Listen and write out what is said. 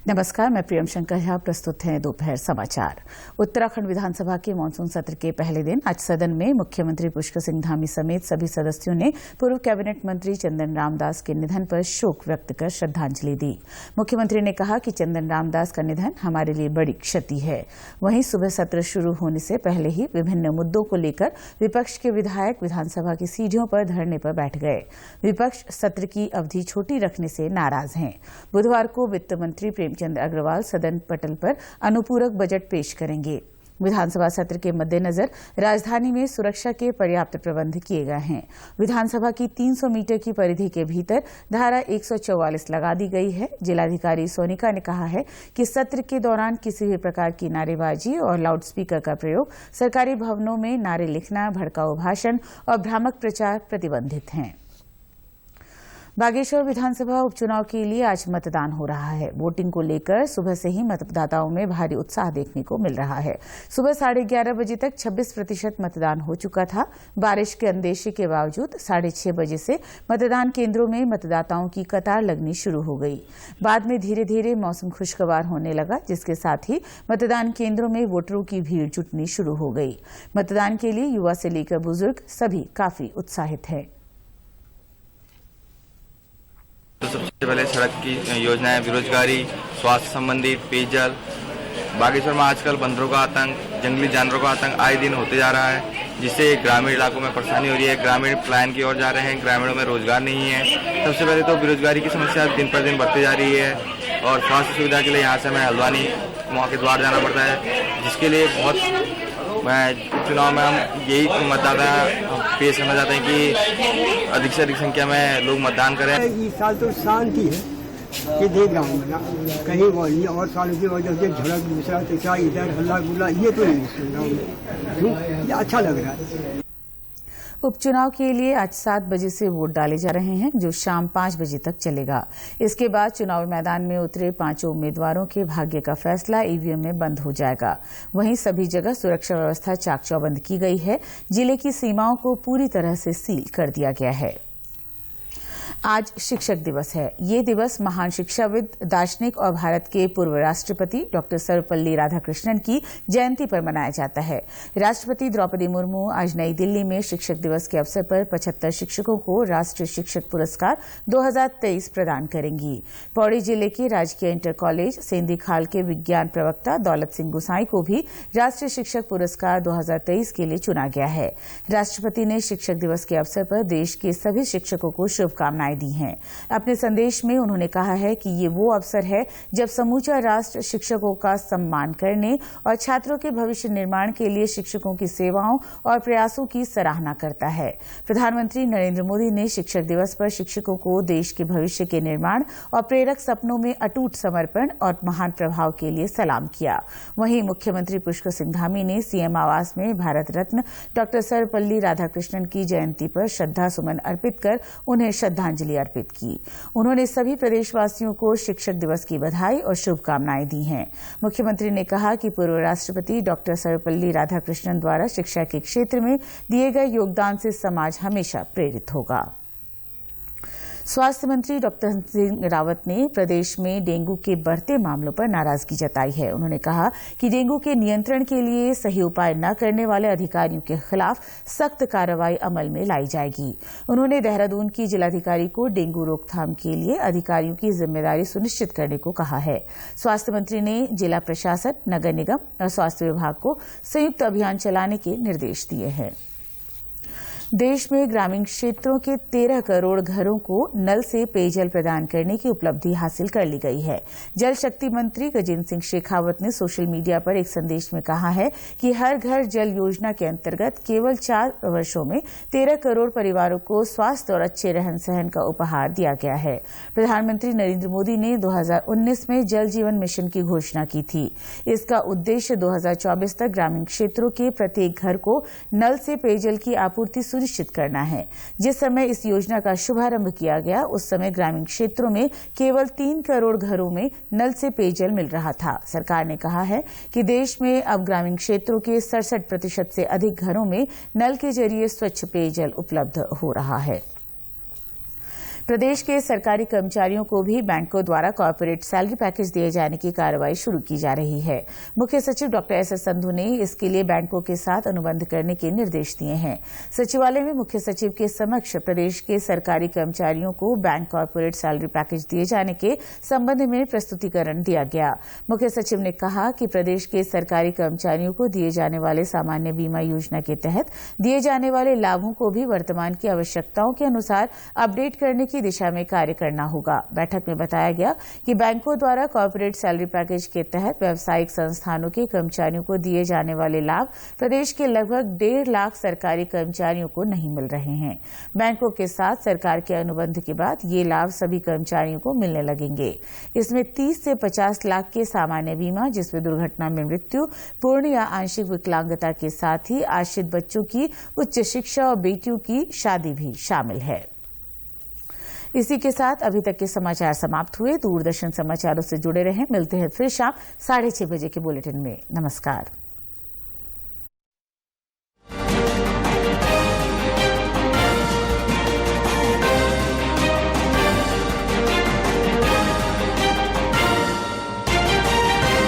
नमस्कार, मैं प्रियम शंकर झा। प्रस्तुत हैं दोपहर समाचार। उत्तराखंड विधानसभा के मानसून सत्र के पहले दिन आज सदन में मुख्यमंत्री पुष्कर सिंह धामी समेत सभी सदस्यों ने पूर्व कैबिनेट मंत्री चंदन रामदास के निधन पर शोक व्यक्त कर श्रद्धांजलि दी। मुख्यमंत्री ने कहा कि चंदन रामदास का निधन हमारे लिए बड़ी क्षति है। वहीं सुबह सत्र शुरू होने से पहले ही विभिन्न मुद्दों को लेकर विपक्ष के विधायक विधानसभा की सीढ़ियों पर धरने पर बैठ गए। विपक्ष सत्र की अवधि छोटी रखने से नाराज हैं। बुधवार को वित्त मंत्री प्रेमचंद अग्रवाल सदन पटल पर अनुपूरक बजट पेश करेंगे। विधानसभा सत्र के मद्देनजर राजधानी में सुरक्षा के पर्याप्त प्रबंध किए गए हैं। विधानसभा की 300 मीटर की परिधि के भीतर धारा 144 लगा दी गई है। जिलाधिकारी सोनिका ने कहा है कि सत्र के दौरान किसी भी प्रकार की नारेबाजी और लाउडस्पीकर का प्रयोग, सरकारी भवनों में नारे लिखना, भड़काऊ भाषण और भ्रामक प्रचार प्रतिबंधित हैं। बागेश्वर विधानसभा उपचुनाव के लिए आज मतदान हो रहा है। वोटिंग को लेकर सुबह से ही मतदाताओं में भारी उत्साह देखने को मिल रहा है। सुबह 11:30 बजे तक 26% मतदान हो चुका था। बारिश के अंदेशे के बावजूद 6:30 बजे से मतदान केंद्रों में मतदाताओं की कतार लगनी शुरू हो गई। बाद में धीरे धीरे मौसम खुशगवार होने लगा, जिसके साथ ही मतदान केंद्रों में वोटरों की भीड़ जुटनी शुरू हो गई। मतदान के लिए युवा से लेकर बुजुर्ग सभी काफी उत्साहित हैं। तो सबसे पहले सड़क की योजनाएं, बेरोजगारी, स्वास्थ्य संबंधी, पेयजल। बागेश्वर में आजकल बंदरों का आतंक, जंगली जानवरों का आतंक आए दिन होते जा रहा है, जिससे ग्रामीण इलाकों में परेशानी हो रही है। ग्रामीण पलायन की ओर जा रहे हैं, ग्रामीणों में रोजगार नहीं है। सबसे पहले तो बेरोजगारी की समस्या दिन पर दिन बढ़ती जा रही है और स्वास्थ्य सुविधा के लिए यहाँ से हमें हल्द्वानी वहाँ के द्वार जाना पड़ता है, जिसके लिए बहुत चुनाव में हम यही मतदाता पेश करना चाहते हैं कि अधिक से अधिक संख्या में लोग मतदान करें। इस साल तो शांति है कि देख रहा हूँ कहीं वो नहीं, और सालों की वजह से झड़क दूसरा तीसरा इधर हल्ला गुल्ला ये तो नहीं सुन रहा हूँ। ये अच्छा लग रहा है। उपचुनाव के लिए आज 7 बजे से वोट डाले जा रहे हैं, जो शाम 5 बजे तक चलेगा। इसके बाद चुनावी मैदान में उतरे 5 उम्मीदवारों के भाग्य का फैसला ईवीएम में बंद हो जाएगा। वहीं सभी जगह सुरक्षा व्यवस्था चाक चौबंद की गई है। जिले की सीमाओं को पूरी तरह से सील कर दिया गया है। आज शिक्षक दिवस है। ये दिवस महान शिक्षाविद, दार्शनिक और भारत के पूर्व राष्ट्रपति डॉक्टर सर्वपल्ली राधाकृष्णन की जयंती पर मनाया जाता है। राष्ट्रपति द्रौपदी मुर्मू आज नई दिल्ली में शिक्षक दिवस के अवसर पर 75 शिक्षकों को राष्ट्रीय शिक्षक पुरस्कार 2023 प्रदान करेंगी। पौड़ी जिले के राजकीय इंटर कॉलेज सेंधी खाल के विज्ञान प्रवक्ता दौलत सिंह गुसाई को भी राष्ट्रीय शिक्षक पुरस्कार 2023 के लिए चुना गया है। राष्ट्रपति ने शिक्षक दिवस के अवसर पर देश के सभी शिक्षकों को शुभकामनाएं दी हैं। अपने संदेश में उन्होंने कहा है कि ये वो अवसर है जब समूचा राष्ट्र शिक्षकों का सम्मान करने और छात्रों के भविष्य निर्माण के लिए शिक्षकों की सेवाओं और प्रयासों की सराहना करता है। प्रधानमंत्री नरेंद्र मोदी ने शिक्षक दिवस पर शिक्षकों को देश के भविष्य के निर्माण और प्रेरक सपनों में अटूट समर्पण और महान प्रभाव के लिए सलाम किया। वहीं मुख्यमंत्री पुष्कर सिंह धामी ने सीएम आवास में भारत रत्न डॉक्टर सर्वपल्ली राधाकृष्णन की जयंती पर श्रद्धा सुमन अर्पित कर उन्हें श्रद्धांजलि अर्पित की। उन्होंने सभी प्रदेशवासियों को शिक्षक दिवस की बधाई और शुभकामनाएं दी हैं। मुख्यमंत्री ने कहा कि पूर्व राष्ट्रपति डॉक्टर सर्वपल्ली राधाकृष्णन द्वारा शिक्षा के क्षेत्र में दिए गए योगदान से समाज हमेशा प्रेरित होगा। स्वास्थ्य मंत्री डॉक्टर सिंह रावत ने प्रदेश में डेंगू के बढ़ते मामलों पर नाराजगी जताई है। उन्होंने कहा कि डेंगू के नियंत्रण के लिए सही उपाय न करने वाले अधिकारियों के खिलाफ सख्त कार्रवाई अमल में लाई जाएगी। उन्होंने देहरादून की जिलाधिकारी को डेंगू रोकथाम के लिए अधिकारियों की जिम्मेदारी सुनिश्चित करने को कहा है। स्वास्थ्य मंत्री ने जिला प्रशासन, नगर निगम और स्वास्थ्य विभाग को संयुक्त अभियान चलाने के निर्देश दिए हैं। देश में ग्रामीण क्षेत्रों के 13 करोड़ घरों को नल से पेयजल प्रदान करने की उपलब्धि हासिल कर ली गई है। जल शक्ति मंत्री गजेंद्र सिंह शेखावत ने सोशल मीडिया पर एक संदेश में कहा है कि हर घर जल योजना के अंतर्गत केवल 4 वर्षों में 13 करोड़ परिवारों को स्वास्थ्य और अच्छे रहन सहन का उपहार दिया गया है। प्रधानमंत्री नरेंद्र मोदी ने 2019 में जल जीवन मिशन की घोषणा की थी। इसका उद्देश्य 2024 तक ग्रामीण क्षेत्रों के प्रत्येक घर को नल से पेयजल की आपूर्ति सुनिश्चित करना है। जिस समय इस योजना का शुभारंभ किया गया, उस समय ग्रामीण क्षेत्रों में केवल 3 करोड़ घरों में नल से पेयजल मिल रहा था। सरकार ने कहा है कि देश में अब ग्रामीण क्षेत्रों के 67% से अधिक घरों में नल के जरिए स्वच्छ पेयजल उपलब्ध हो रहा है। प्रदेश के सरकारी कर्मचारियों को भी बैंकों द्वारा कॉर्पोरेट सैलरी पैकेज दिए जाने की कार्रवाई शुरू की जा रही है। मुख्य सचिव डॉक्टर एस.एस. संधू ने इसके लिए बैंकों के साथ अनुबंध करने के निर्देश दिए हैं। सचिवालय में मुख्य सचिव के समक्ष प्रदेश के सरकारी कर्मचारियों को बैंक कॉर्पोरेट सैलरी पैकेज दिए जाने के संबंध में प्रस्तुतिकरण दिया गया। मुख्य सचिव ने कहा कि प्रदेश के सरकारी कर्मचारियों को दिए जाने वाले सामान्य बीमा योजना के तहत दिए जाने वाले लाभों को भी वर्तमान की आवश्यकताओं के अनुसार अपडेट करने की दिशा में कार्य करना होगा। बैठक में बताया गया कि बैंकों द्वारा कॉर्पोरेट सैलरी पैकेज के तहत व्यावसायिक संस्थानों के कर्मचारियों को दिए जाने वाले लाभ प्रदेश के लगभग 1.5 लाख सरकारी कर्मचारियों को नहीं मिल रहे हैं। बैंकों के साथ सरकार के अनुबंध के बाद ये लाभ सभी कर्मचारियों को मिलने लगेंगे। इसमें 30 से 50 लाख के सामान्य बीमा, जिसमें दुर्घटना में मृत्यु, पूर्ण या आंशिक विकलांगता के साथ ही आश्रित बच्चों की उच्च शिक्षा और बेटियों की शादी भी शामिल है। इसी के साथ अभी तक के समाचार समाप्त हुए। दूरदर्शन समाचारों से जुड़े रहें। मिलते हैं फिर शाम 6:30 बजे के बुलेटिन में। नमस्कार।